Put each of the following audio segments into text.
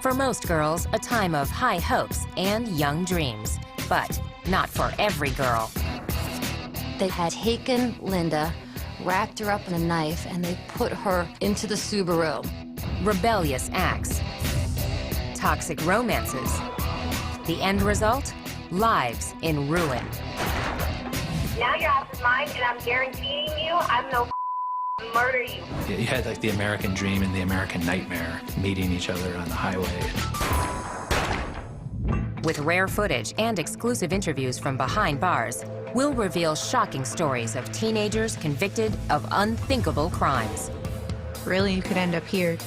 For most girls, a time of high hopes and young dreams. But not for every girl. They had taken Linda, wrapped her up in a knife, and they put her into the Subaru. Rebellious acts. Toxic romances. The end result? Lives in ruin. Now your ass is mine, and I'm guaranteeing you I'm no murder you. You had like the American dream and the American nightmare meeting each other on the highway. With rare footage and exclusive interviews from behind bars, we'll reveal shocking stories of teenagers convicted of unthinkable crimes. Really, you could end up here.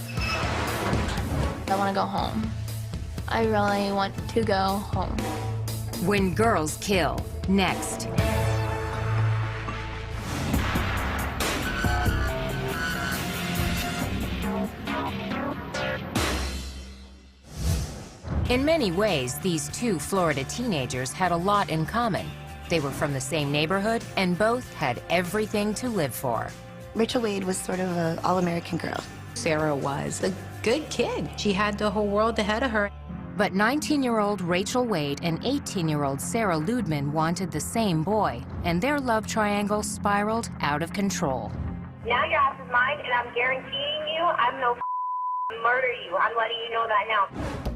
I want to go home. I really want to go home. When Girls Kill, next. In many ways, these two Florida teenagers had a lot in common. They were from the same neighborhood, and both had everything to live for. Rachel Wade was sort of an all-American girl. Sarah was a good kid. She had the whole world ahead of her. But 19-year-old Rachel Wade and 18-year-old Sarah Ludman wanted the same boy, and their love triangle spiraled out of control. Now your ass is mine, and I'm guaranteeing you I'm no murder you. I'm letting you know that now.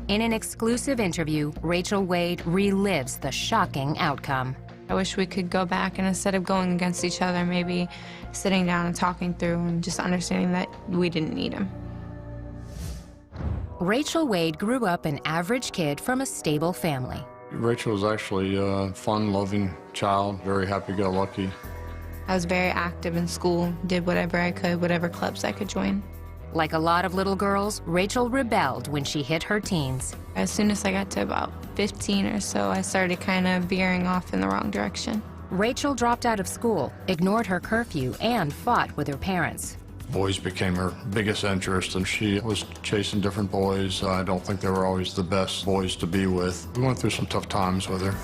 In an exclusive interview, Rachel Wade relives the shocking outcome. I wish we could go back, and instead of going against each other, maybe sitting down and talking through and just understanding that we didn't need him. Rachel Wade grew up an average kid from a stable family. Rachel was actually a fun-loving child, very happy-go-lucky. I was very active in school, did whatever I could, whatever clubs I could join. Like a lot of little girls, Rachel rebelled when she hit her teens. As soon as I got to about 15 or so, I started kind of veering off in the wrong direction. Rachel dropped out of school, ignored her curfew, and fought with her parents. Boys became her biggest interest, and she was chasing different boys. I don't think they were always the best boys to be with. We went through some tough times with her.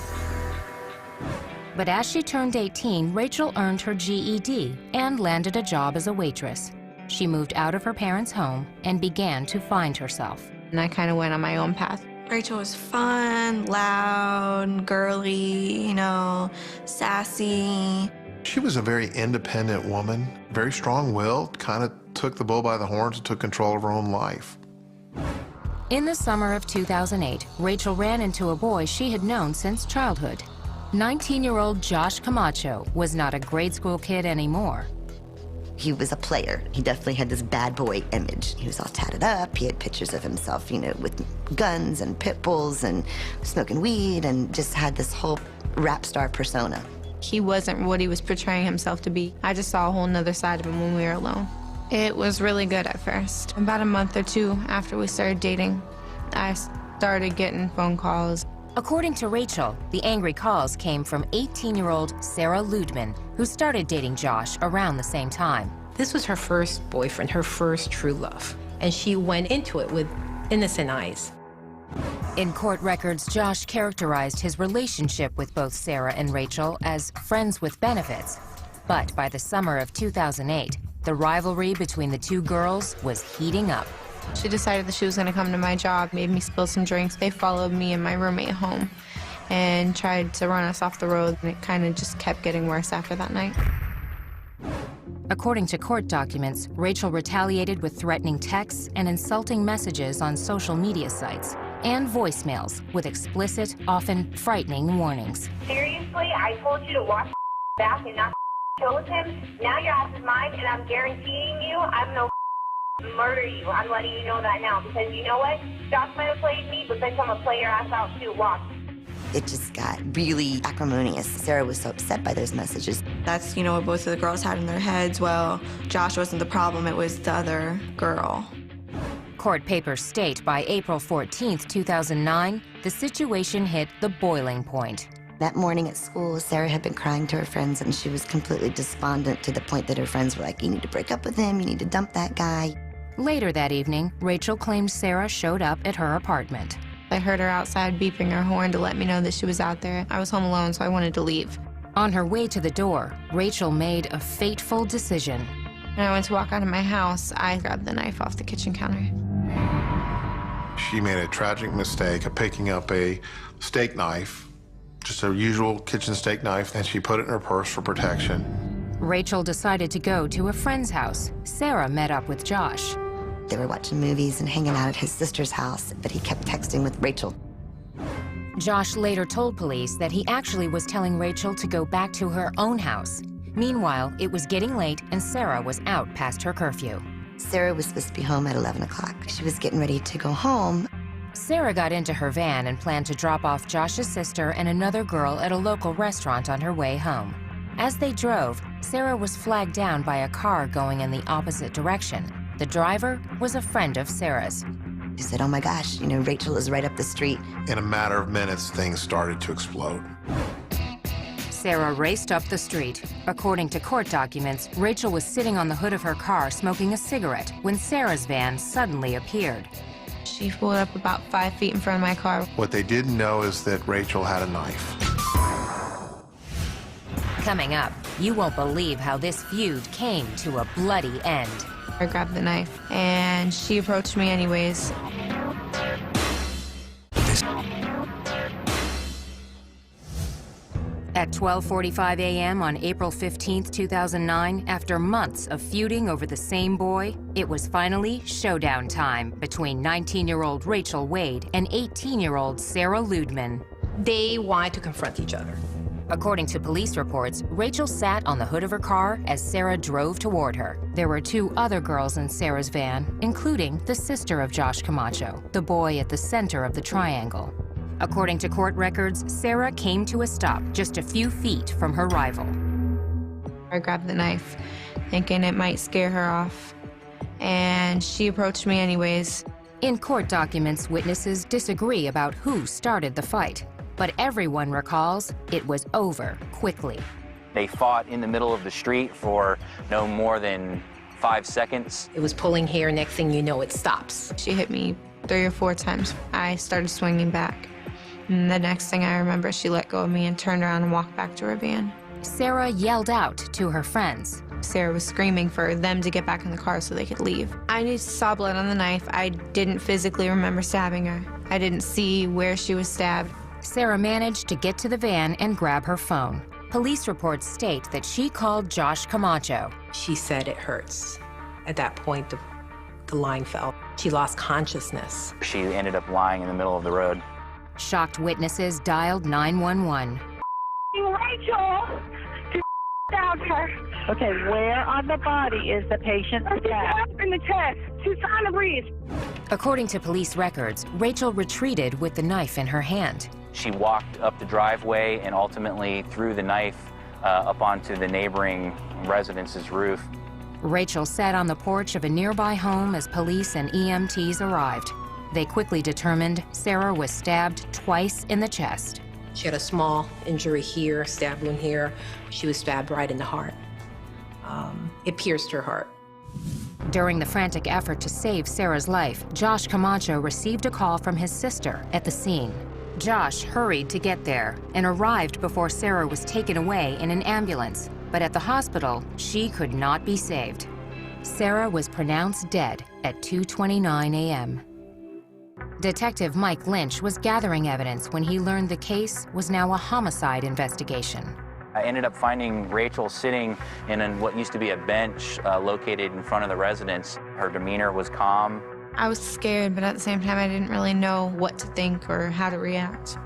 But as she turned 18, Rachel earned her GED and landed a job as a waitress. She moved out of her parents' home and began to find herself. And I kind of went on my own path. Rachel was fun, loud, girly, sassy. She was a very independent woman, very strong-willed, kind of took the bull by the horns and took control of her own life. In the summer of 2008, Rachel ran into a boy she had known since childhood. 19-year-old Josh Camacho was not a grade school kid anymore. He was a player. He definitely had this bad boy image. He was all tatted up. He had pictures of himself, with guns and pit bulls and smoking weed, and just had this whole rap star persona. He wasn't what he was portraying himself to be. I just saw a whole nother side of him when we were alone. It was really good at first. About a month or two after we started dating, I started getting phone calls. According to Rachel, the angry calls came from 18-year-old Sarah Ludman, who started dating Josh around the same time. This was her first boyfriend, her first true love. And she went into it with innocent eyes. In court records, Josh characterized his relationship with both Sarah and Rachel as friends with benefits. But by the summer of 2008, the rivalry between the two girls was heating up. She decided that she was going to come to my job, made me spill some drinks. They followed me and my roommate home and tried to run us off the road, and it kind of just kept getting worse after that night. According to court documents, Rachel retaliated with threatening texts and insulting messages on social media sites and voicemails with explicit, often frightening warnings. Seriously, I told you to watch back and not kill with him. Now your ass is mine, and I'm guaranteeing you I'm no murder you. I'm letting you know that now, because you know what? Josh might have played me, but then I'm gonna play your ass out too. Watch. It just got really acrimonious. Sarah was so upset by those messages. That's, what both of the girls had in their heads. Well, Josh wasn't the problem, it was the other girl. Court papers state by April 14th, 2009, the situation hit the boiling point. That morning at school, Sarah had been crying to her friends, and she was completely despondent to the point that her friends were like, you need to break up with him, you need to dump that guy. Later that evening, Rachel claimed Sarah showed up at her apartment. I heard her outside beeping her horn to let me know that she was out there. I was home alone, so I wanted to leave. On her way to the door, Rachel made a fateful decision. When I went to walk out of my house, I grabbed the knife off the kitchen counter. She made a tragic mistake of picking up a steak knife, just a usual kitchen steak knife, and she put it in her purse for protection. Rachel decided to go to a friend's house. Sarah met up with Josh. They were watching movies and hanging out at his sister's house, but he kept texting with Rachel. Josh later told police that he actually was telling Rachel to go back to her own house. Meanwhile, it was getting late and Sarah was out past her curfew. Sarah was supposed to be home at 11 o'clock. She was getting ready to go home. Sarah got into her van and planned to drop off Josh's sister and another girl at a local restaurant on her way home. As they drove, Sarah was flagged down by a car going in the opposite direction. The driver was a friend of Sarah's. She said, oh my gosh, you know, Rachel is right up the street. In a matter of minutes, things started to explode. Sarah raced up the street. According to court documents, Rachel was sitting on the hood of her car smoking a cigarette when Sarah's van suddenly appeared. She pulled up about 5 feet in front of my car. What they didn't know is that Rachel had a knife. Coming up, you won't believe how this feud came to a bloody end. I grabbed the knife, and she approached me anyways. At 12:45 a.m. on April 15, 2009, after months of feuding over the same boy, it was finally showdown time between 19-year-old Rachel Wade and 18-year-old Sarah Ludeman. They wanted to confront each other. According to police reports, Rachel sat on the hood of her car as Sarah drove toward her. There were 2 other girls in Sarah's van, including the sister of Josh Camacho, the boy at the center of the triangle. According to court records, Sarah came to a stop just a few feet from her rival. I grabbed the knife, thinking it might scare her off, and she approached me anyways. In court documents, witnesses disagree about who started the fight, but everyone recalls it was over quickly. They fought in the middle of the street for no more than 5 seconds. It was pulling hair, next thing you know, it stops. She hit me 3 or 4 times. I started swinging back. And the next thing I remember, she let go of me and turned around and walked back to her van. Sarah yelled out to her friends. Sarah was screaming for them to get back in the car so they could leave. I just saw blood on the knife. I didn't physically remember stabbing her. I didn't see where she was stabbed. Sarah managed to get to the van and grab her phone. Police reports state that she called Josh Camacho. She said it hurts. At that point, the line fell. She lost consciousness. She ended up lying in the middle of the road. Shocked witnesses dialed 911. Rachel! Down her. Okay, where on the body is the patient stabbed? In the chest. She's trying to breathe. According to police records, Rachel retreated with the knife in her hand. She walked up the driveway and ultimately threw the knife up onto the neighboring residence's roof. Rachel sat on the porch of a nearby home as police and EMTs arrived. They quickly determined Sarah was stabbed twice in the chest. She had a small injury here, stab wound here. She was stabbed right in the heart. It pierced her heart. During the frantic effort to save Sarah's life, Josh Camacho received a call from his sister at the scene. Josh hurried to get there and arrived before Sarah was taken away in an ambulance. But at the hospital, she could not be saved. Sarah was pronounced dead at 2:29 a.m. Detective Mike Lynch was gathering evidence when he learned the case was now a homicide investigation. I ended up finding Rachel sitting in what used to be a bench located in front of the residence. Her demeanor was calm. I was scared, but at the same time, I didn't really know what to think or how to react.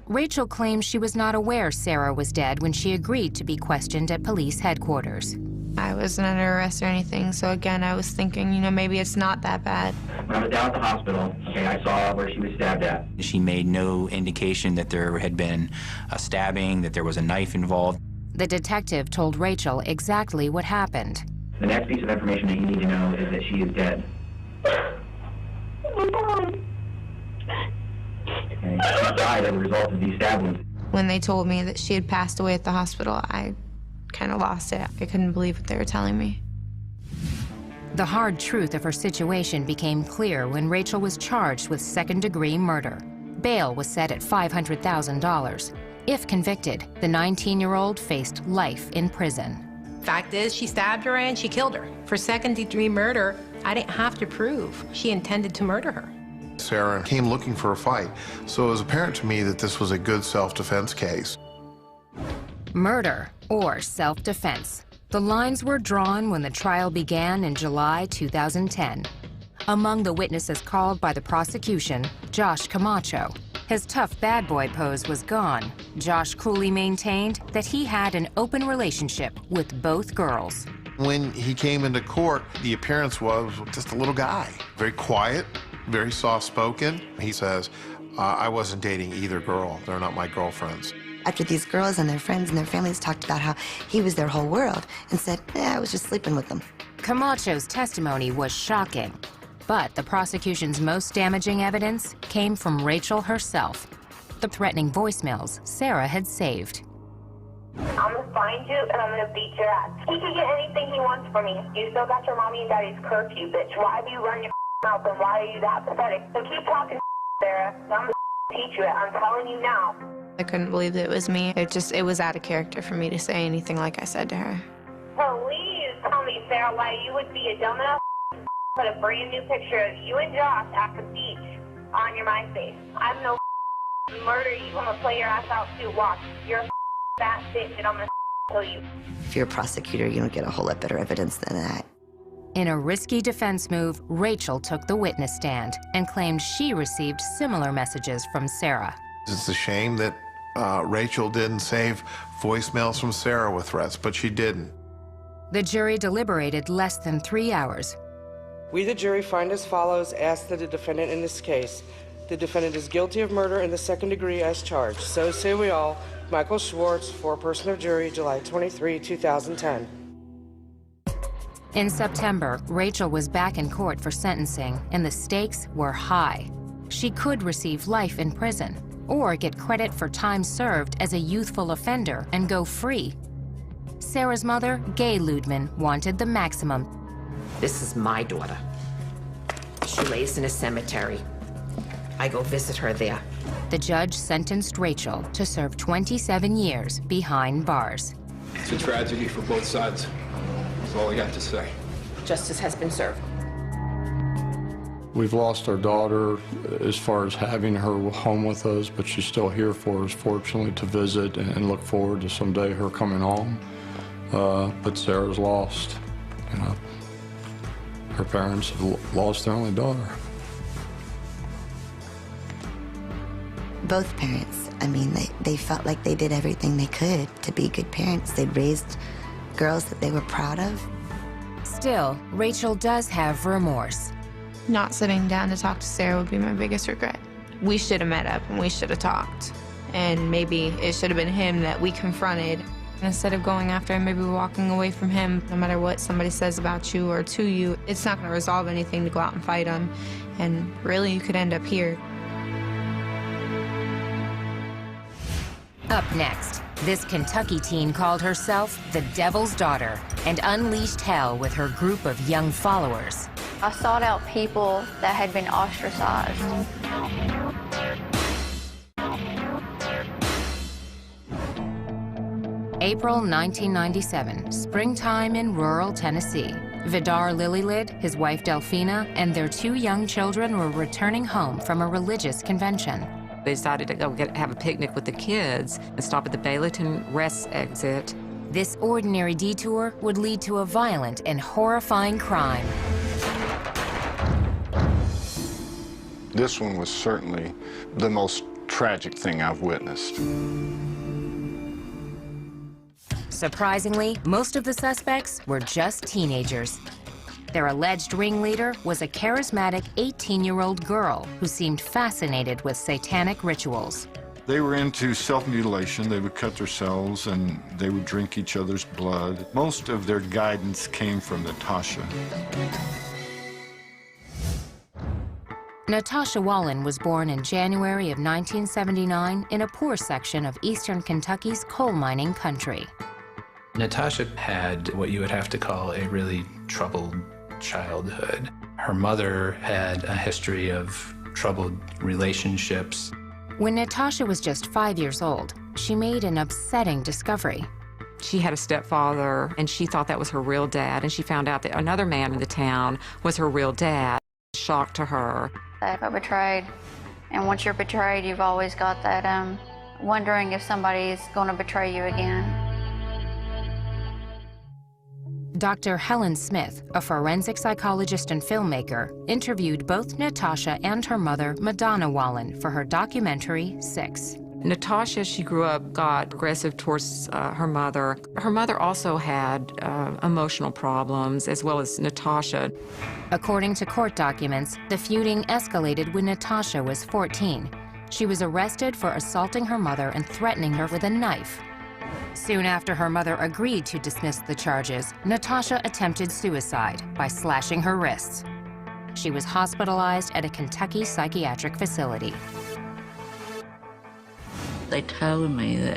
Rachel claims she was not aware Sarah was dead when she agreed to be questioned at police headquarters. I wasn't under arrest or anything, so again, I was thinking, you know, maybe it's not that bad. When I was down at the hospital, okay, I saw where she was stabbed at. She made no indication that there had been a stabbing, that there was a knife involved. The detective told Rachel exactly what happened. The next piece of information that you need to know is that she is dead. Okay, she died as a result of these stab wounds. When they told me that she had passed away at the hospital, I kind of lost it. I couldn't believe what they were telling me. The hard truth of her situation became clear when Rachel was charged with second-degree murder. Bail was set at $500,000. If convicted, the 19-year-old faced life in prison. Fact is, she stabbed her and she killed her. For second-degree murder, I didn't have to prove she intended to murder her. Sarah came looking for a fight, so it was apparent to me that this was a good self-defense case. Murder or self-defense. The lines were drawn when the trial began in July 2010. Among the witnesses called by the prosecution, Josh Camacho. His tough bad boy pose was gone. Josh coolly maintained that he had an open relationship with both girls. When he came into court, the appearance was just a little guy. Very quiet, very soft-spoken. He says, I wasn't dating either girl. They're not my girlfriends. After these girls and their friends and their families talked about how he was their whole world and said, I was just sleeping with them. Camacho's testimony was shocking, but the prosecution's most damaging evidence came from Rachel herself, the threatening voicemails Sarah had saved. I'm gonna find you and I'm gonna beat your ass. He can get anything he wants from me. You still got your mommy and daddy's curfew, bitch. Why do you run your mouth and why are you that pathetic? So keep talking, Sarah. I'm gonna teach you it. I'm telling you now. I couldn't believe that it was me. It was out of character for me to say anything like I said to her. Please tell me, Sarah, why you would be a dumb enough put a brand new picture of you and Josh at the beach on your MySpace. I'm no murder you. I'm gonna play your ass out too. Watch. You're a fat bitch and I'm gonna kill you. If you're a prosecutor, you don't get a whole lot better evidence than that. In a risky defense move, Rachel took the witness stand and claimed she received similar messages from Sarah. It's a shame that Rachel didn't save voicemails from Sarah with threats, but she didn't. The jury deliberated less than 3 hours. We, the jury, find as follows: ask that the defendant in this case. The defendant is guilty of murder in the second degree as charged. So say we all. Michael Schwartz, foreperson of jury, July 23, 2010. In September, Rachel was back in court for sentencing, and the stakes were high. She could receive life in prison, or get credit for time served as a youthful offender and go free. Sarah's mother, Gay Ludman, wanted the maximum. This is my daughter. She lays in a cemetery. I go visit her there. The judge sentenced Rachel to serve 27 years behind bars. It's a tragedy for both sides. That's all I got to say. Justice has been served. We've lost our daughter as far as having her home with us, but she's still here for us, fortunately, to visit and look forward to someday her coming home. But Sarah's lost. You know, her parents have lost their only daughter. Both parents, I mean, they felt like they did everything they could to be good parents. They'd raised girls that they were proud of. Still, Rachel does have remorse. Not sitting down to talk to Sarah would be my biggest regret. We should have met up and we should have talked. And maybe it should have been him that we confronted. Instead of going after him, maybe walking away from him. No matter what somebody says about you or to you, it's not going to resolve anything to go out and fight him. And really, you could end up here. Up next, this Kentucky teen called herself the Devil's Daughter and unleashed hell with her group of young followers. I sought out people that had been ostracized. April 1997, springtime in rural Tennessee. Vidar Lilylid, his wife Delphina, and their 2 young children were returning home from a religious convention. They decided to go have a picnic with the kids and stop at the Baileyton Rest exit. This ordinary detour would lead to a violent and horrifying crime. This one was certainly the most tragic thing I've witnessed. Surprisingly, most of the suspects were just teenagers. Their alleged ringleader was a charismatic 18-year-old girl who seemed fascinated with satanic rituals. They were into self-mutilation. They would cut themselves and they would drink each other's blood. Most of their guidance came from Natasha. Natasha Wallen was born in January of 1979 in a poor section of eastern Kentucky's coal mining country. Natasha had what you would have to call a really troubled childhood. Her mother had a history of troubled relationships. When Natasha was just 5 years old, she made an upsetting discovery. She had a stepfather, and she thought that was her real dad, and she found out that another man in the town was her real dad. shock to her. I got betrayed, and once you're betrayed, you've always got that wondering if somebody's going to betray you again. Dr. Helen Smith, a forensic psychologist and filmmaker, interviewed both Natasha and her mother, Madonna Wallen, for her documentary, 6. Natasha, she grew up, got aggressive towards her mother. Her mother also had emotional problems, as well as Natasha. According to court documents, the feuding escalated when Natasha was 14. She was arrested for assaulting her mother and threatening her with a knife. Soon after her mother agreed to dismiss the charges, Natasha attempted suicide by slashing her wrists. She was hospitalized at a Kentucky psychiatric facility. They told me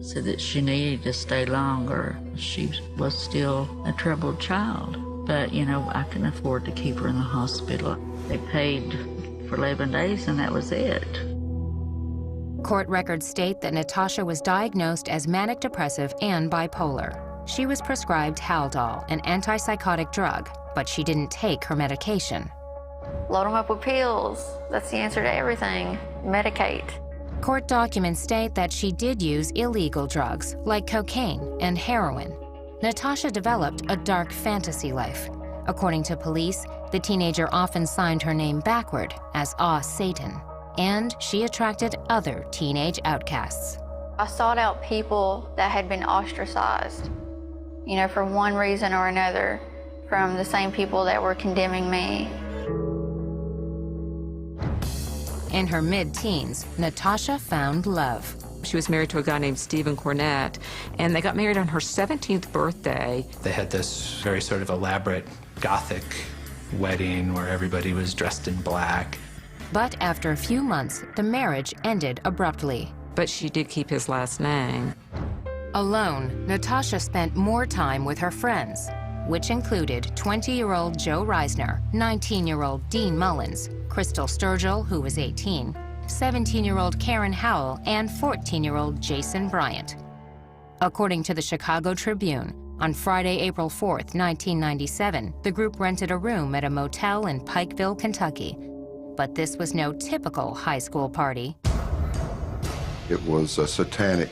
said that she needed to stay longer. She was still a troubled child, but you know, I couldn't afford to keep her in the hospital. They paid for 11 days and that was it. Court records state that Natasha was diagnosed as manic depressive and bipolar. She was prescribed Haldol, an antipsychotic drug, but she didn't take her medication. Load them up with pills. That's the answer to everything. Medicate. Court documents state that she did use illegal drugs like cocaine and heroin. Natasha developed a dark fantasy life. According to police, the teenager often signed her name backward as Satan, and she attracted other teenage outcasts. I sought out people that had been ostracized, you know, for one reason or another, from the same people that were condemning me. In her mid-teens, Natasha found love. She was married to a guy named Stephen Cornett, and they got married on her 17th birthday. They had this very sort of elaborate Gothic wedding where everybody was dressed in black. But after a few months, the marriage ended abruptly. But she did keep his last name. Alone, Natasha spent more time with her friends, which included 20-year-old Joe Reisner, 19-year-old Dean Mullins, Crystal Sturgill, who was 18, 17-year-old Karen Howell, and 14-year-old Jason Bryant. According to the Chicago Tribune, on Friday, April 4th, 1997, the group rented a room at a motel in Pikeville, Kentucky. But this was no typical high school party. It was a satanic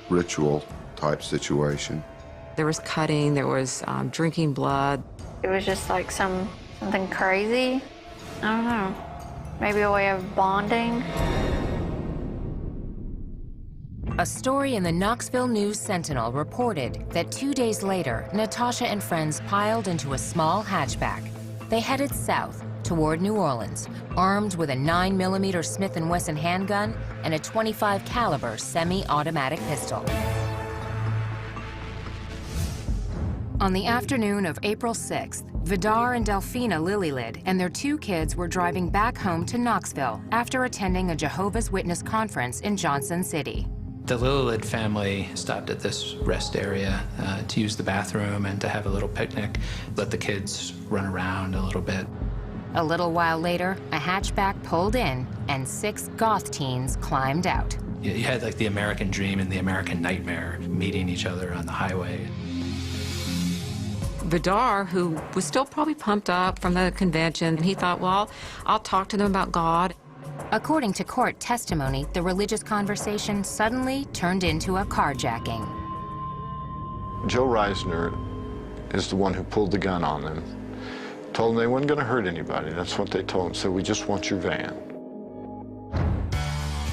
ritual type situation. There was cutting, there was drinking blood. It was just like something crazy. I don't know. Maybe a way of bonding. A story in the Knoxville News-Sentinel reported that 2 days later, Natasha and friends piled into a small hatchback. They headed south toward New Orleans, armed with a 9mm Smith & Wesson handgun and a .25 caliber semi-automatic pistol. On the afternoon of April 6th, Vidar and Delphina Lillylid and their 2 kids were driving back home to Knoxville after attending a Jehovah's Witness conference in Johnson City. The Lillylid family stopped at this rest area to use the bathroom and to have a little picnic, let the kids run around a little bit. A little while later, a hatchback pulled in and 6 goth teens climbed out. You had like the American dream and the American nightmare meeting each other on the highway. Vidar, who was still probably pumped up from the convention, he thought, well, I'll talk to them about God. According to court testimony, the religious conversation suddenly turned into a carjacking. Joe Reisner is the one who pulled the gun on them. Told them they weren't going to hurt anybody. That's what they told him. Said, we just want your van.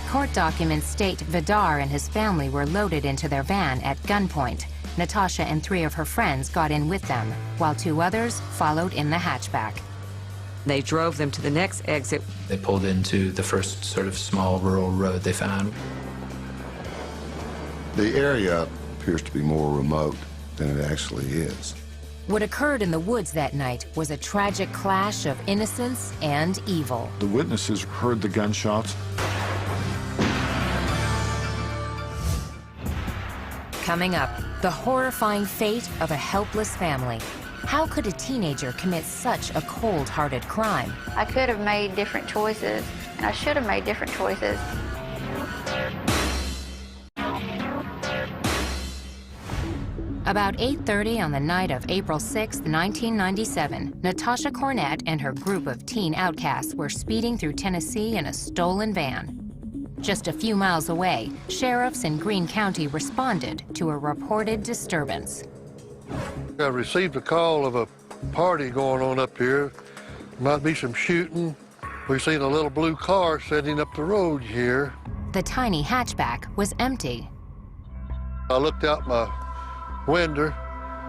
Court documents state Vidar and his family were loaded into their van at gunpoint. Natasha and 3 of her friends got in with them, while 2 others followed in the hatchback. They drove them to the next exit. They pulled into the first sort of small rural road they found. The area appears to be more remote than it actually is. What occurred in the woods that night was a tragic clash of innocence and evil. The witnesses heard the gunshots. Coming up, the horrifying fate of a helpless family. How could a teenager commit such a cold-hearted crime? I could have made different choices, and I should have made different choices. About 8:30 on the night of April 6, 1997, Natasha Cornett and her group of teen outcasts were speeding through Tennessee in a stolen van. Just a few miles away, sheriffs in Greene County responded to a reported disturbance. I received a call of a party going on up here. Might be some shooting. We've seen a little blue car sitting up the road here. The tiny hatchback was empty. I looked out my window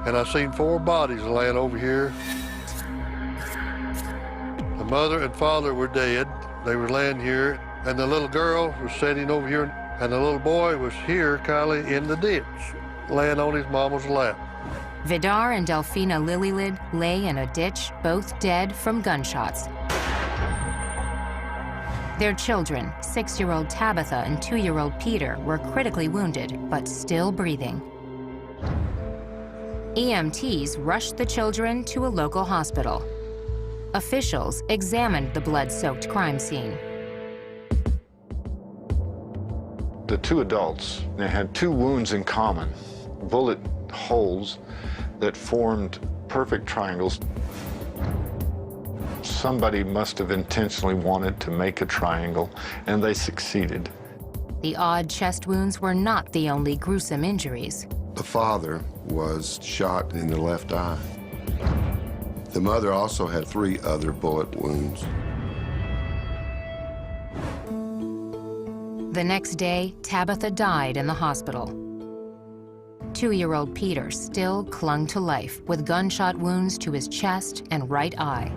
and I seen 4 bodies laying over here. The mother and father were dead. They were laying here, and the little girl was sitting over here, and the little boy was here, Kylie, in the ditch, laying on his mama's lap. Vidar and Delphina Lilylid lay in a ditch, both dead from gunshots. Their children, 6-year-old Tabitha and 2-year-old Peter, were critically wounded, but still breathing. EMTs rushed the children to a local hospital. Officials examined the blood-soaked crime scene. The 2 adults, they had 2 wounds in common, bullet holes that formed perfect triangles. Somebody must have intentionally wanted to make a triangle, and they succeeded. The odd chest wounds were not the only gruesome injuries. The father was shot in the left eye. The mother also had 3 other bullet wounds. The next day, Tabitha died in the hospital. 2-year-old Peter still clung to life with gunshot wounds to his chest and right eye.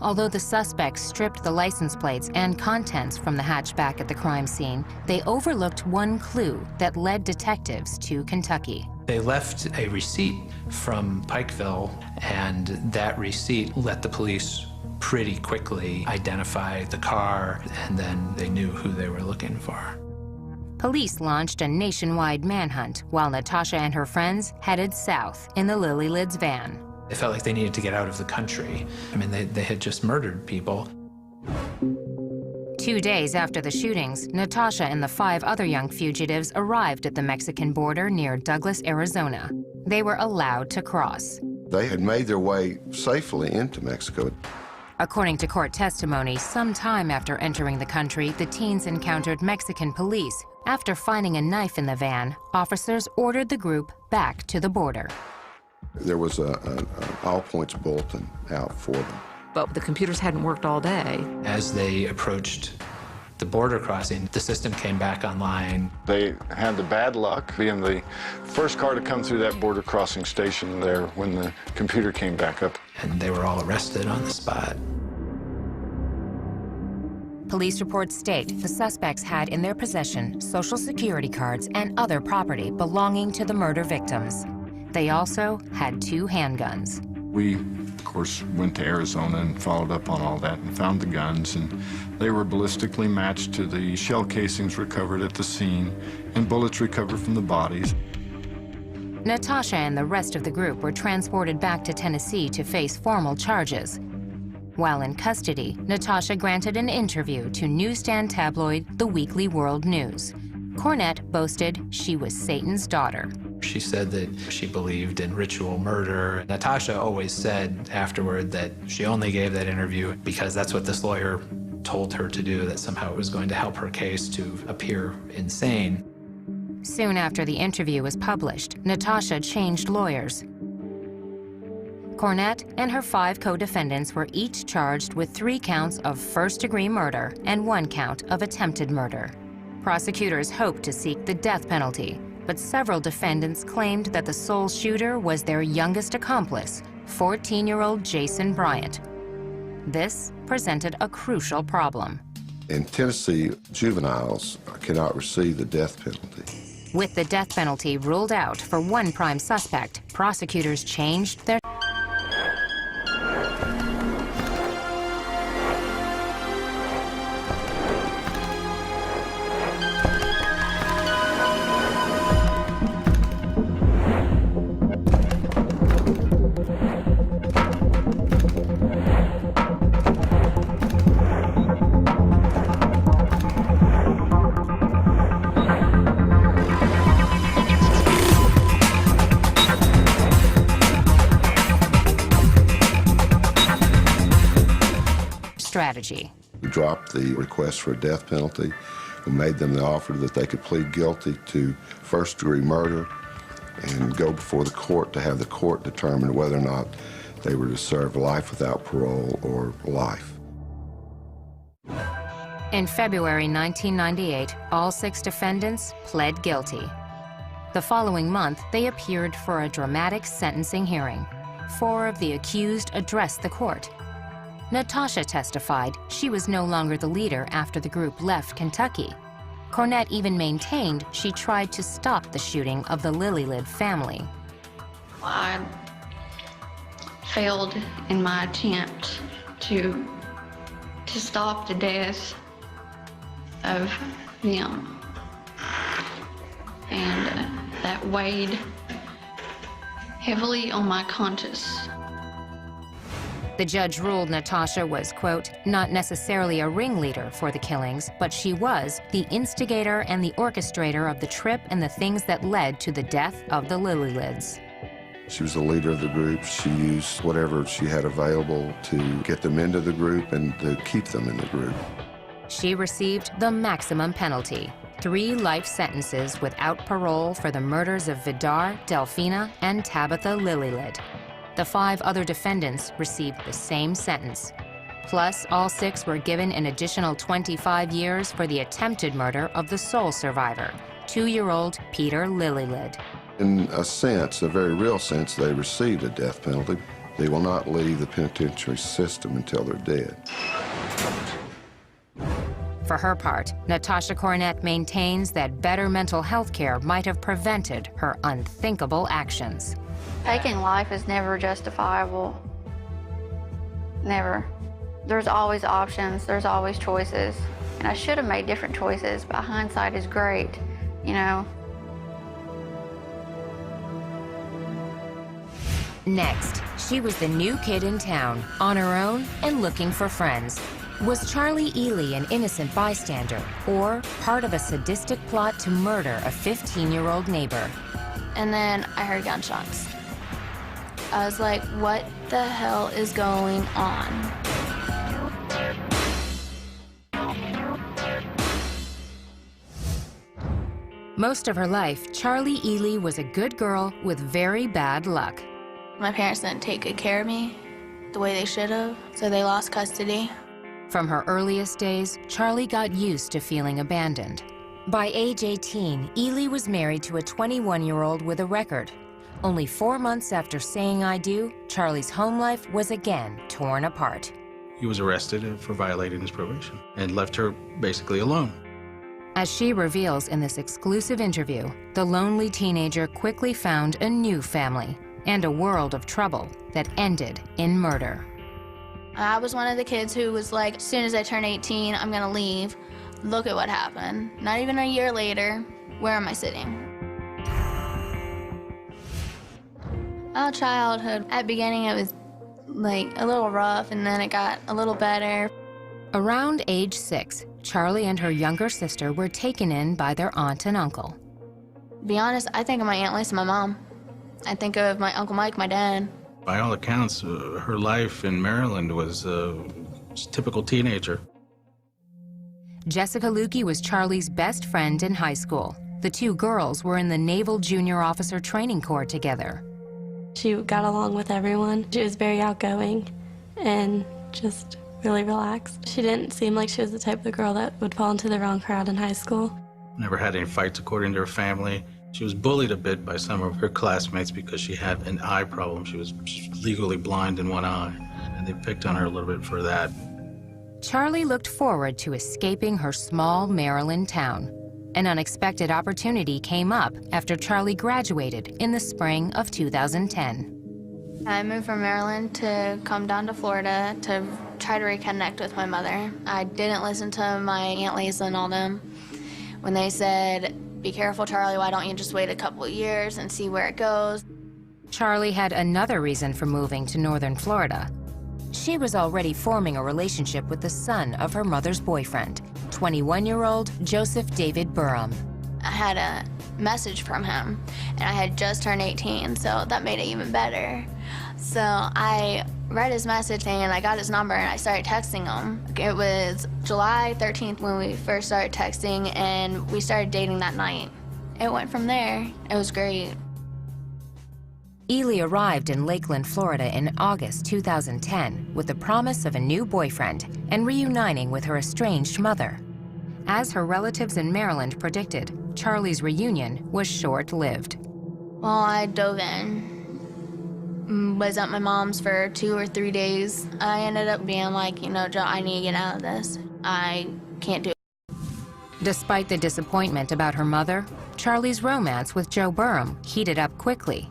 Although the suspects stripped the license plates and contents from the hatchback at the crime scene, they overlooked one clue that led detectives to Kentucky. They left a receipt from Pikeville, and that receipt let the police pretty quickly identify the car, and then they knew who they were looking for. Police launched a nationwide manhunt while Natasha and her friends headed south in the Lilylids van. They felt like they needed to get out of the country. I mean, they had just murdered people. 2 days after the shootings, Natasha and the 5 other young fugitives arrived at the Mexican border near Douglas, Arizona. They were allowed to cross. They had made their way safely into Mexico. According to court testimony, sometime after entering the country, the teens encountered Mexican police. After finding a knife in the van, officers ordered the group back to the border. There was an all-points bulletin out for them. But the computers hadn't worked all day. As they approached the border crossing, the system came back online. They had the bad luck being the first car to come through that border crossing station there when the computer came back up. And they were all arrested on the spot. Police reports state the suspects had in their possession Social Security cards and other property belonging to the murder victims. They also had 2 handguns. We, of course, went to Arizona and followed up on all that and found the guns, and they were ballistically matched to the shell casings recovered at the scene and bullets recovered from the bodies. Natasha and the rest of the group were transported back to Tennessee to face formal charges. While in custody, Natasha granted an interview to newsstand tabloid The Weekly World News. Cornett boasted she was Satan's daughter. She said that she believed in ritual murder. Natasha always said afterward that she only gave that interview because that's what this lawyer told her to do, that somehow it was going to help her case to appear insane. Soon after the interview was published, Natasha changed lawyers. Cornett and her 5 co-defendants were each charged with 3 counts of first-degree murder and 1 count of attempted murder. Prosecutors hoped to seek the death penalty, but several defendants claimed that the sole shooter was their youngest accomplice, 14-year-old Jason Bryant. This presented a crucial problem. In Tennessee, juveniles cannot receive the death penalty. With the death penalty ruled out for one prime suspect, prosecutors changed their strategy. We dropped the request for a death penalty. We made them the offer that they could plead guilty to first-degree murder and go before the court to have the court determine whether or not they were to serve life without parole or life. In February 1998, all 6 defendants pled guilty. The following month, they appeared for a dramatic sentencing hearing. 4 of the accused addressed the court. Natasha testified she was no longer the leader after the group left Kentucky. Cornett even maintained she tried to stop the shooting of the Lillylid family. I failed in my attempt to stop the death of them. And that weighed heavily on my conscience. The judge ruled Natasha was, quote, not necessarily a ringleader for the killings, but she was the instigator and the orchestrator of the trip and the things that led to the death of the Lillylids. She was the leader of the group. She used whatever she had available to get them into the group and to keep them in the group. She received the maximum penalty, 3 life sentences without parole for the murders of Vidar, Delphina, and Tabitha Lillylid. The 5 other defendants received the same sentence. Plus, all 6 were given an additional 25 years for the attempted murder of the sole survivor, 2-year-old Peter Lillylid. In a sense, a very real sense, they received a death penalty. They will not leave the penitentiary system until they're dead. For her part, Natasha Cornett maintains that better mental health care might have prevented her unthinkable actions. Taking life is never justifiable. Never. There's always options, there's always choices. And I should have made different choices, but hindsight is great, you know. Next, she was the new kid in town, on her own and looking for friends. Was Charlie Ely an innocent bystander, or part of a sadistic plot to murder a 15-year-old neighbor? And then I heard gunshots. I was like, what the hell is going on? Most of her life, Charlie Ely was a good girl with very bad luck. My parents didn't take good care of me the way they should have, so they lost custody. From her earliest days, Charlie got used to feeling abandoned. By age 18, Ely was married to a 21-year-old with a record. Only 4 months after saying I do, Charlie's home life was again torn apart. He was arrested for violating his probation and left her basically alone. As she reveals in this exclusive interview, the lonely teenager quickly found a new family and a world of trouble that ended in murder. I was one of the kids who was like, as soon as I turn 18, I'm gonna leave. Look at what happened. Not even a year later, where am I sitting? Well, childhood, at the beginning it was like a little rough, and then it got a little better. Around age 6, Charlie and her younger sister were taken in by their aunt and uncle. To be honest, I think of my Aunt Lisa, my mom. I think of my Uncle Mike, my dad. By all accounts, her life in Maryland was a typical teenager. Jessica Lukey was Charlie's best friend in high school. The 2 girls were in the Naval Junior Officer Training Corps together. She got along with everyone. She was very outgoing and just really relaxed. She didn't seem like she was the type of girl that would fall into the wrong crowd in high school. Never had any fights according to her family. She was bullied a bit by some of her classmates because she had an eye problem. She was legally blind in one eye, and they picked on her a little bit for that. Charlie looked forward to escaping her small Maryland town. An unexpected opportunity came up after Charlie graduated in the spring of 2010. I moved from Maryland to come down to Florida to try to reconnect with my mother. I didn't listen to my Aunt Lisa and all them when they said, be careful, Charlie, why don't you just wait a couple of years and see where it goes? Charlie had another reason for moving to northern Florida. She was already forming a relationship with the son of her mother's boyfriend, 21-year-old Joseph David Burham. I had a message from him, and I had just turned 18, so that made it even better. So I read his message and I got his number and I started texting him. It was July 13th when we first started texting, and we started dating that night. It went from there. It was great. Ely arrived in Lakeland, Florida in August 2010 with the promise of a new boyfriend and reuniting with her estranged mother. As her relatives in Maryland predicted, Charlie's reunion was short-lived. Well, I dove in, was at my mom's for 2 or 3 days. I ended up being like, you know, Joe, I need to get out of this. I can't do it. Despite the disappointment about her mother, Charlie's romance with Joe Burham heated up quickly.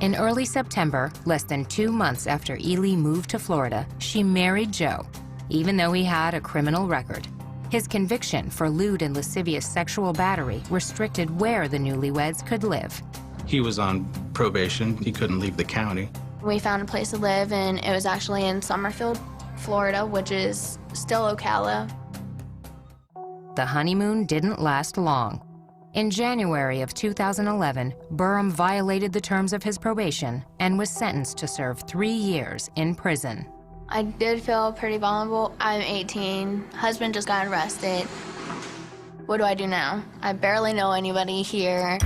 In early September, less than 2 months after Ely moved to Florida, she married Joe, even though he had a criminal record. His conviction for lewd and lascivious sexual battery restricted where the newlyweds could live. He was on probation. He couldn't leave the county. We found a place to live, and it was actually in Summerfield, Florida, which is still Ocala. The honeymoon didn't last long. In January of 2011, Burham violated the terms of his probation and was sentenced to serve 3 years in prison. I did feel pretty vulnerable. I'm 18, husband just got arrested. What do I do now? I barely know anybody here.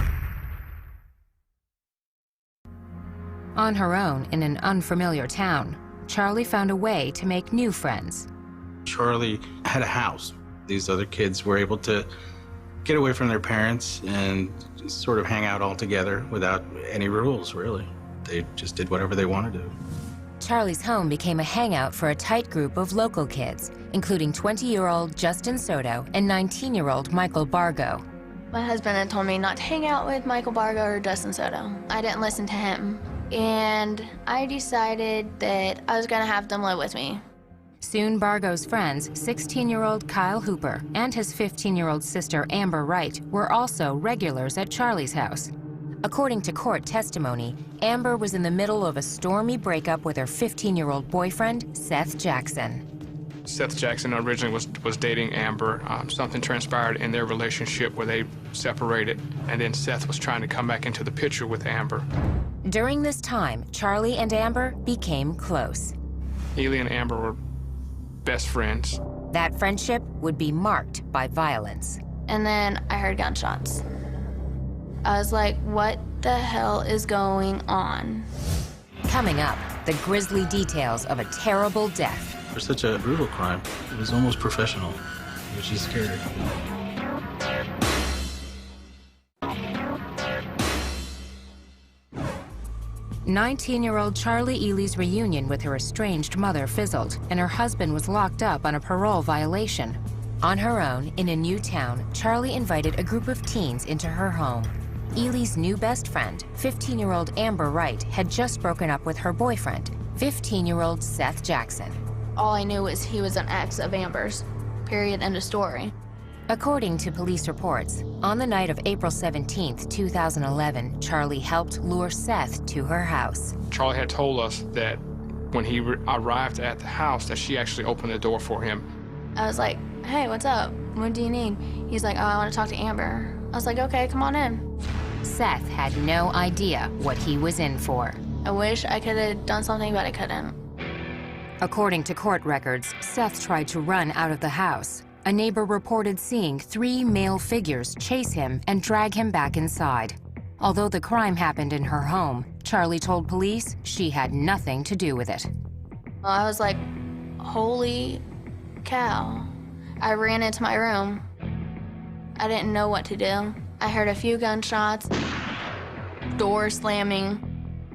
On her own in an unfamiliar town, Charlie found a way to make new friends. Charlie had a house. These other kids were able to get away from their parents and sort of hang out all together without any rules, really. They just did whatever they wanted to. Charlie's home became a hangout for a tight group of local kids, including 20-year-old Justin Soto and 19-year-old Michael Bargo. My husband had told me not to hang out with Michael Bargo or Justin Soto. I didn't listen to him, and I decided that I was gonna have them live with me. Soon, Bargo's friends, 16-year-old Kyle Hooper and his 15-year-old sister Amber Wright, were also regulars at Charlie's house. According to court testimony, Amber was in the middle of a stormy breakup with her 15-year-old boyfriend, Seth Jackson. Seth Jackson originally was dating Amber. Something transpired in their relationship where they separated, and then Seth was trying to come back into the picture with Amber. During this time, Charlie and Amber became close. Ely and Amber were best friends. That friendship would be marked by violence. And then I heard gunshots. I was like, what the hell is going on? Coming up, the grisly details of a terrible death. For such a brutal crime, it was almost professional, which is scary. 19-year-old Charlie Ely's reunion with her estranged mother fizzled, and her husband was locked up on a parole violation. On her own, in a new town, Charlie invited a group of teens into her home. Ely's new best friend, 15-year-old Amber Wright, had just broken up with her boyfriend, 15-year-old Seth Jackson. All I knew was he was an ex of Amber's. Period, end of story. According to police reports, on the night of April 17, 2011, Charlie helped lure Seth to her house. Charlie had told us that when he arrived at the house that she actually opened the door for him. I was like, hey, what's up? What do you need? He's like, oh, I want to talk to Amber. I was like, okay, come on in. Seth had no idea what he was in for. I wish I could have done something, but I couldn't. According to court records, Seth tried to run out of the house. A neighbor reported seeing 3 male figures chase him and drag him back inside. Although the crime happened in her home, Charlie told police she had nothing to do with it. I was like, holy cow. I ran into my room. I didn't know what to do. I heard a few gunshots, door slamming.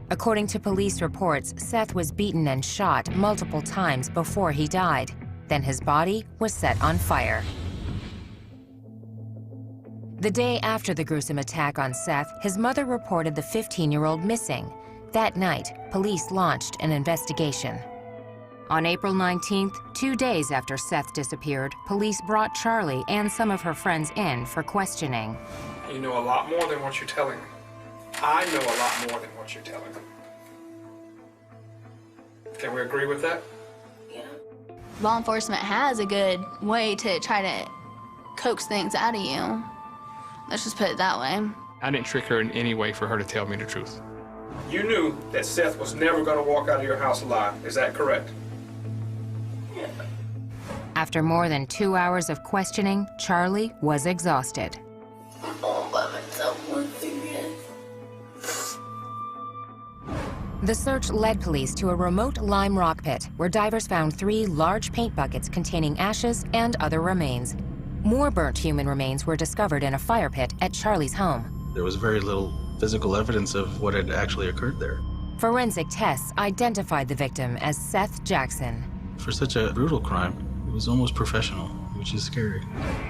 According to police reports, Seth was beaten and shot multiple times before he died. Then his body was set on fire. The day after the gruesome attack on Seth, his mother reported the 15-year-old missing. That night, police launched an investigation. On April 19th, 2 days after Seth disappeared, police brought Charlie and some of her friends in for questioning. You know a lot more than what you're telling me. I know a lot more than what you're telling me. Can we agree with that? Law enforcement has a good way to try to coax things out of you. Let's just put it that way. I didn't trick her in any way for her to tell me the truth. You knew that Seth was never going to walk out of your house alive. Is that correct? After more than 2 hours of questioning, Charlie was exhausted. All by myself once again. The search led police to a remote lime rock pit where divers found 3 large paint buckets containing ashes and other remains. More burnt human remains were discovered in a fire pit at Charlie's home. There was very little physical evidence of what had actually occurred there. Forensic tests identified the victim as Seth Jackson. For such a brutal crime, it was almost professional, which is scary.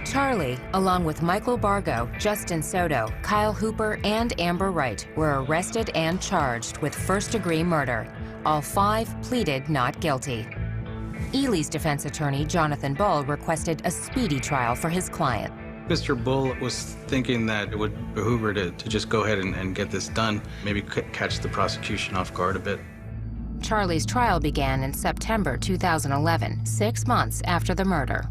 Charlie, along with Michael Bargo, Justin Soto, Kyle Hooper, and Amber Wright, were arrested and charged with first-degree murder. All 5 pleaded not guilty. Ely's defense attorney, Jonathan Bull, requested a speedy trial for his client. Mr. Bull was thinking that it would behoove her to just go ahead and get this done, maybe catch the prosecution off guard a bit. Charlie's trial began in September 2011, 6 months after the murder.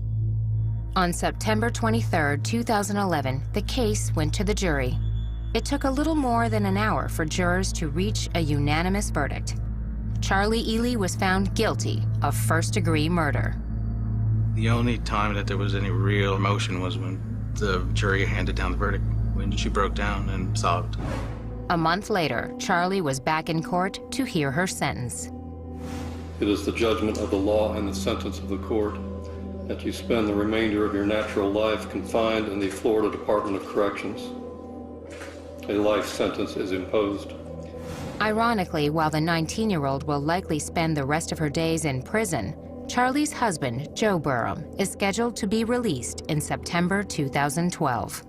On September 23, 2011, the case went to the jury. It took a little more than an hour for jurors to reach a unanimous verdict. Charlie Ely was found guilty of first-degree murder. The only time that there was any real emotion was when the jury handed down the verdict, when she broke down and sobbed. A month later, Charlie was back in court to hear her sentence. It is the judgment of the law and the sentence of the court that you spend the remainder of your natural life confined in the Florida Department of Corrections. A life sentence is imposed. Ironically, while the 19-year-old will likely spend the rest of her days in prison, Charlie's husband, Joe Burham, is scheduled to be released in September 2012.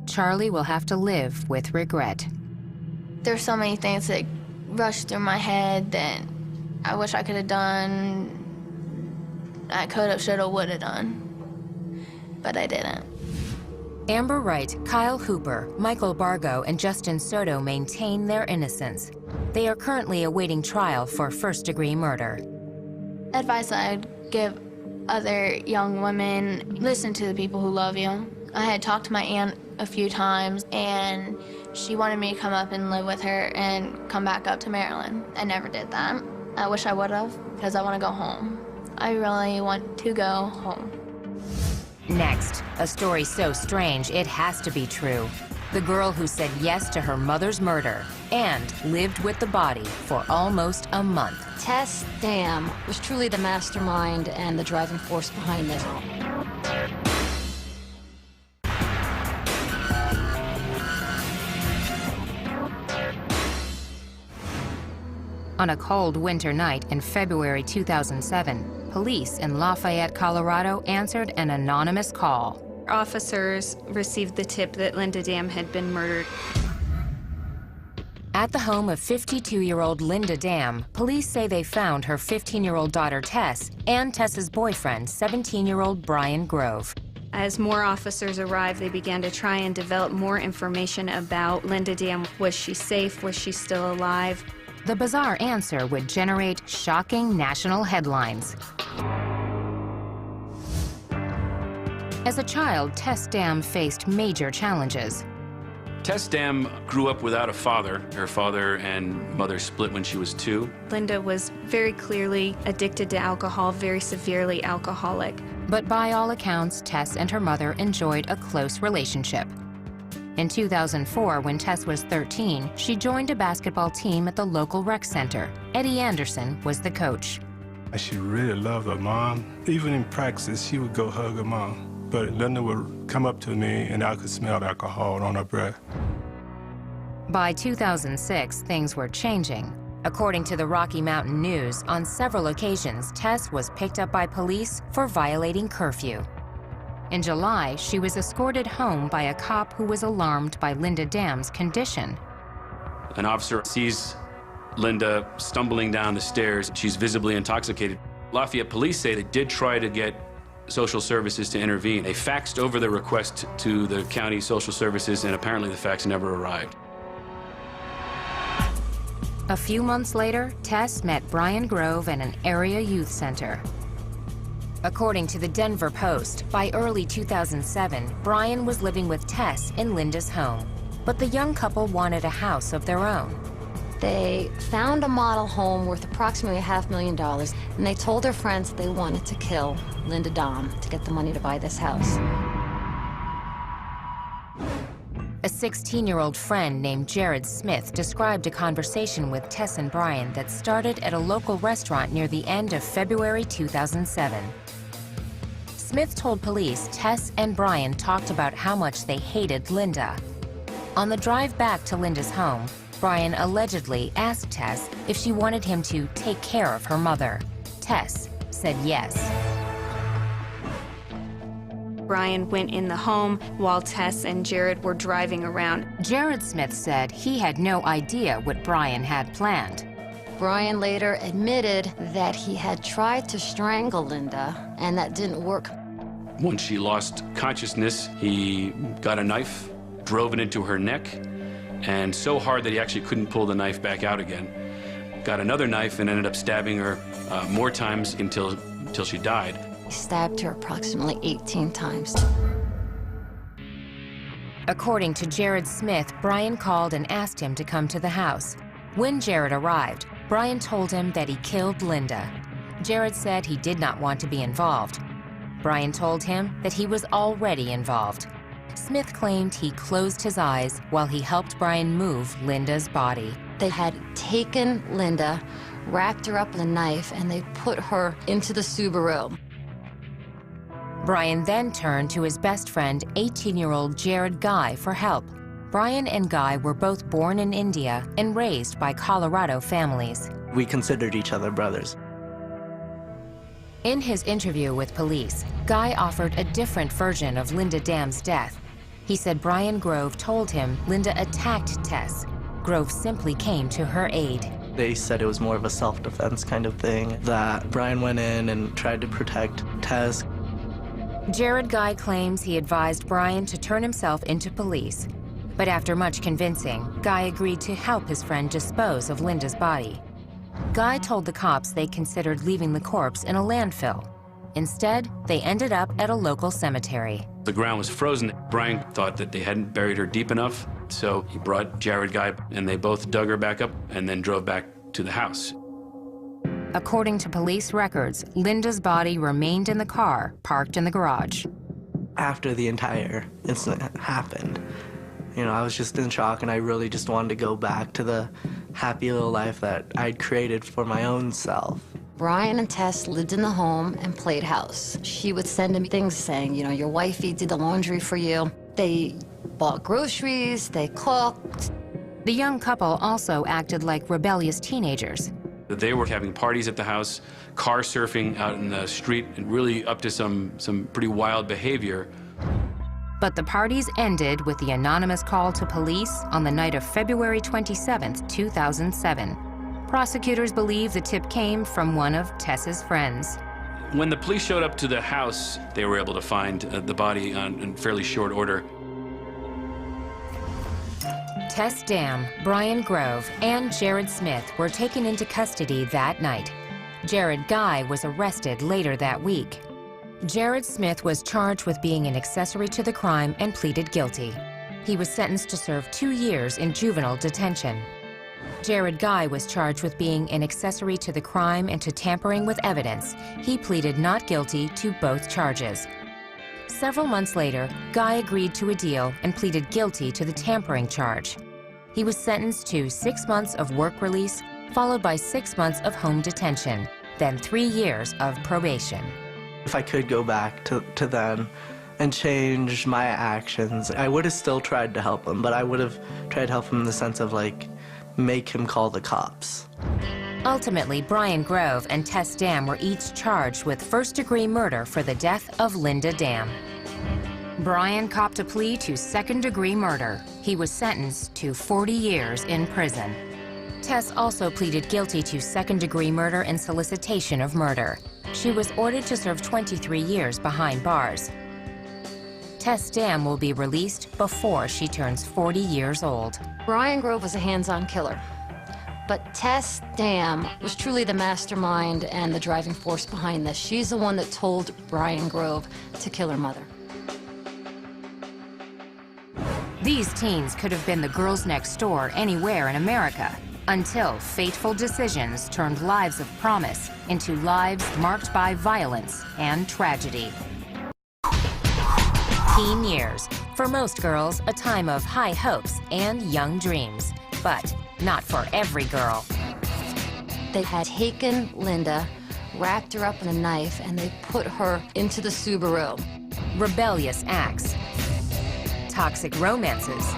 Charlie will have to live with regret. There's so many things that rush through my head that I wish I could have done. I could have, should have, would have done, but I didn't. Amber Wright, Kyle Hooper, Michael Bargo, and Justin Soto maintain their innocence. They are currently awaiting trial for first-degree murder. Advice I'd give other young women, listen to the people who love you. I had talked to my aunt a few times, and she wanted me to come up and live with her and come back up to Maryland. I never did that. I wish I would have, because I want to go home. I really want to go home. Next, a story so strange it has to be true. The girl who said yes to her mother's murder and lived with the body for almost a month. Tess Dam was truly the mastermind and the driving force behind this. On a cold winter night in February 2007, police in Lafayette, Colorado answered an anonymous call. Officers received the tip that Linda Dam had been murdered. At the home of 52-year-old Linda Dam, police say they found her 15-year-old daughter Tess and Tess's boyfriend, 17-year-old Brian Grove. As more officers arrived, they began to try and develop more information about Linda Dam. Was she safe? Was she still alive? The bizarre answer would generate shocking national headlines. As a child, Tess Dam faced major challenges. Tess Dam grew up without a father. Her father and mother split when she was 2. Linda was very clearly addicted to alcohol, very severely alcoholic. But by all accounts, Tess and her mother enjoyed a close relationship. In 2004, when Tess was 13, she joined a basketball team at the local rec center. Eddie Anderson was the coach. She really loved her mom. Even in practice, she would go hug her mom. But Linda would come up to me and I could smell the alcohol on her breath. By 2006, things were changing. According to the Rocky Mountain News, on several occasions, Tess was picked up by police for violating curfew. In July, she was escorted home by a cop who was alarmed by Linda Dam's condition. An officer sees Linda stumbling down the stairs. She's visibly intoxicated. Lafayette police say they did try to get social services to intervene. They faxed over the request to the county social services, and apparently the fax never arrived. A few months later, Tess met Brian Grove at an area youth center. According to the Denver Post, by early 2007, Brian was living with Tess in Linda's home. But the young couple wanted a house of their own. They found a model home worth approximately $500,000, and they told their friends that they wanted to kill Linda Dahm to get the money to buy this house. A 16-year-old friend named Jared Smith described a conversation with Tess and Brian that started at a local restaurant near the end of February 2007. Smith told police Tess and Brian talked about how much they hated Linda. On the drive back to Linda's home, Brian allegedly asked Tess if she wanted him to take care of her mother. Tess said yes. Brian went in the home while Tess and Jared were driving around. Jared Smith said he had no idea what Brian had planned. Brian later admitted that he had tried to strangle Linda, and that didn't work. Once she lost consciousness, he got a knife, drove it into her neck, and so hard that he actually couldn't pull the knife back out again. Got another knife and ended up stabbing her more times until she died. He stabbed her approximately 18 times. According to Jared Smith, Brian called and asked him to come to the house. When Jared arrived, Brian told him that he killed Linda. Jared said he did not want to be involved. Brian told him that he was already involved. Smith claimed he closed his eyes while he helped Brian move Linda's body. They had taken Linda, wrapped her up in a knife, and they put her into the Subaru. Brian then turned to his best friend, 18-year-old Jared Guy, for help. Brian and Guy were both born in India and raised by Colorado families. We considered each other brothers. In his interview with police, Guy offered a different version of Linda Dahm's death. He said Brian Grove told him Linda attacked Tess. Grove simply came to her aid. They said it was more of a self-defense kind of thing, that Brian went in and tried to protect Tess. Jared Guy claims he advised Brian to turn himself into police. But after much convincing, Guy agreed to help his friend dispose of Linda's body. Guy told the cops they considered leaving the corpse in a landfill. Instead, they ended up at a local cemetery. The ground was frozen. Brian thought that they hadn't buried her deep enough, so he brought Jared Guy, and they both dug her back up and then drove back to the house. According to police records, Linda's body remained in the car, parked in the garage. After the entire incident happened, I was just in shock, and I really just wanted to go back to the happy little life that I'd created for my own self. Brian and Tess lived in the home and played house. She would send him things saying, your wifey did the laundry for you. They bought groceries, they cooked. The young couple also acted like rebellious teenagers. They were having parties at the house, car surfing out in the street, and really up to some pretty wild behavior. But the parties ended with the anonymous call to police on the night of February 27, 2007. Prosecutors believe the tip came from one of Tess's friends. When the police showed up to the house, they were able to find the body in fairly short order. Tess Dahm, Brian Grove, and Jared Smith were taken into custody that night. Jared Guy was arrested later that week. Jared Smith was charged with being an accessory to the crime and pleaded guilty. He was sentenced to serve 2 years in juvenile detention. Jared Guy was charged with being an accessory to the crime and to tampering with evidence. He pleaded not guilty to both charges. Several months later, Guy agreed to a deal and pleaded guilty to the tampering charge. He was sentenced to 6 months of work release, followed by 6 months of home detention, then 3 years of probation. If I could go back to then and change my actions, I would have still tried to help him, but I would have tried to help him in the sense of make him call the cops. Ultimately, Brian Grove and Tess Dahm were each charged with first-degree murder for the death of Linda Dahm. Brian copped a plea to second-degree murder. He was sentenced to 40 years in prison. Tess also pleaded guilty to second-degree murder and solicitation of murder. She was ordered to serve 23 years behind bars. Tess Dahm will be released before she turns 40 years old. Brian Grove was a hands-on killer, but Tess Dahm was truly the mastermind and the driving force behind this. She's the one that told Brian Grove to kill her mother. These teens could have been the girls next door anywhere in America Until fateful decisions turned lives of promise into lives marked by violence and tragedy. Teen years. For most girls, a time of high hopes and young dreams. But not for every girl. They had taken Linda, wrapped her up in a knife, and they put her into the Subaru. Rebellious acts. Toxic romances.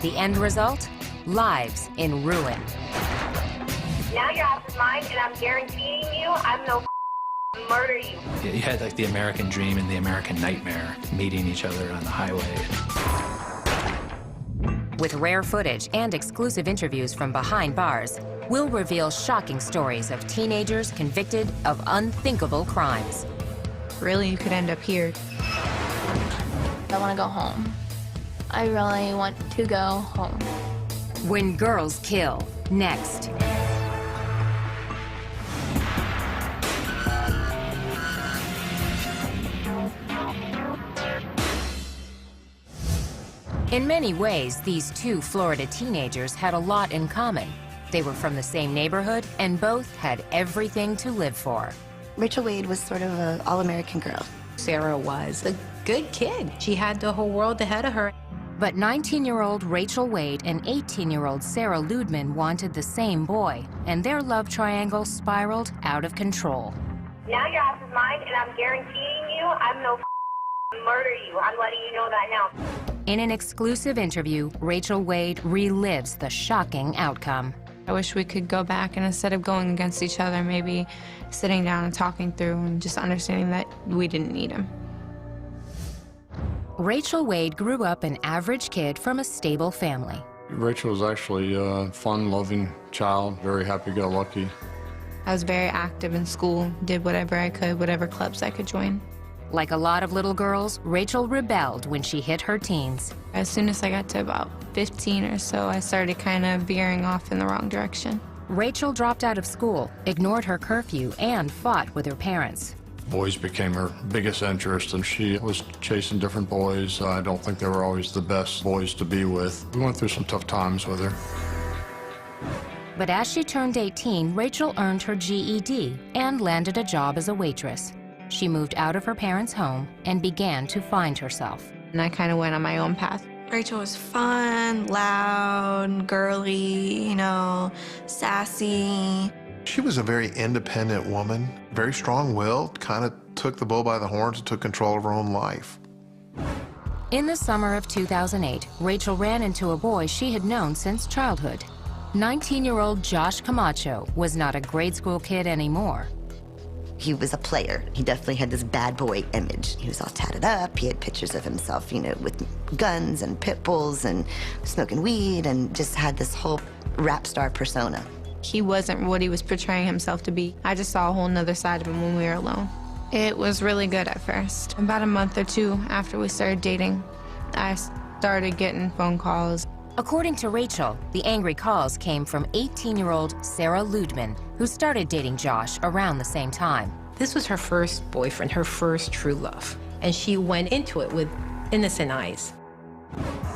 The end result? Lives in ruin. Now your ass is mine, and I'm guaranteeing you I'm no murder you. You had like the American dream and the American nightmare meeting each other on the highway. With rare footage and exclusive interviews from behind bars, we'll reveal shocking stories of teenagers convicted of unthinkable crimes. Really, you could end up here. I want to go home. I really want to go home. When Girls Kill, next. In many ways, these two Florida teenagers had a lot in common. They were from the same neighborhood and both had everything to live for. Rachel Wade was sort of an all-American girl. Sarah was a good kid. She had the whole world ahead of her. But 19-year-old Rachel Wade and 18-year-old Sarah Ludman wanted the same boy, and their love triangle spiraled out of control. Now your ass is mine, and I'm guaranteeing you I'm no murder you. I'm letting you know that now. In an exclusive interview, Rachel Wade relives the shocking outcome. I wish we could go back, and instead of going against each other, maybe sitting down and talking through and just understanding that we didn't need him. Rachel Wade grew up an average kid from a stable family. Rachel was actually a fun-loving child, very happy-go-lucky. I was very active in school, did whatever I could, whatever clubs I could join. Like a lot of little girls, Rachel rebelled when she hit her teens. As soon as I got to about 15 or so, I started kind of veering off in the wrong direction. Rachel dropped out of school, ignored her curfew, and fought with her parents. Boys became her biggest interest, and she was chasing different boys. I don't think they were always the best boys to be with. We went through some tough times with her. But as she turned 18, Rachel earned her GED and landed a job as a waitress. She moved out of her parents' home and began to find herself. And I kind of went on my own path. Rachel was fun, loud, girly, you know, sassy. She was a very independent woman, very strong-willed, kind of took the bull by the horns and took control of her own life. In the summer of 2008, Rachel ran into a boy she had known since childhood. 19-year-old Josh Camacho was not a grade school kid anymore. He was a player. He definitely had this bad boy image. He was all tatted up. He had pictures of himself, you know, with guns and pit bulls and smoking weed, and just had this whole rap star persona. He wasn't what he was portraying himself to be. I just saw a whole nother side of him when we were alone. It was really good at first. About a month or two after we started dating, I started getting phone calls. According to Rachel, the angry calls came from 18-year-old Sarah Ludman, who started dating Josh around the same time. This was her first boyfriend, her first true love, and she went into it with innocent eyes.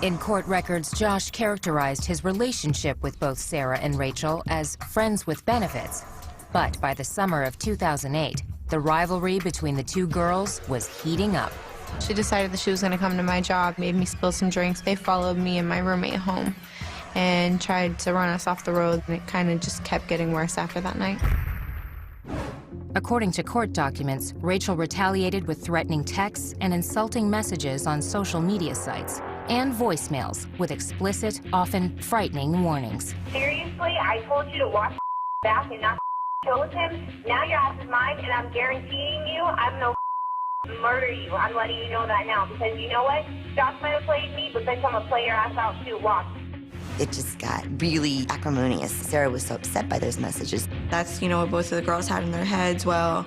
In court records, Josh characterized his relationship with both Sarah and Rachel as friends with benefits. But by the summer of 2008, the rivalry between the two girls was heating up. She decided that she was going to come to my job, made me spill some drinks. They followed me and my roommate home and tried to run us off the road, and it kind of just kept getting worse after that night. According to court documents, Rachel retaliated with threatening texts and insulting messages on social media sites and voicemails with explicit, often frightening warnings. Seriously, I told you to watch back and not kill with him. Now your ass is mine, and I'm guaranteeing you I'm no murder you. I'm letting you know that now, because you know what? Josh might have played me, but bitch, I'm gonna play your ass out too. Watch. It just got really acrimonious. Sarah was so upset by those messages. That's, you know, what both of the girls had in their heads. Well,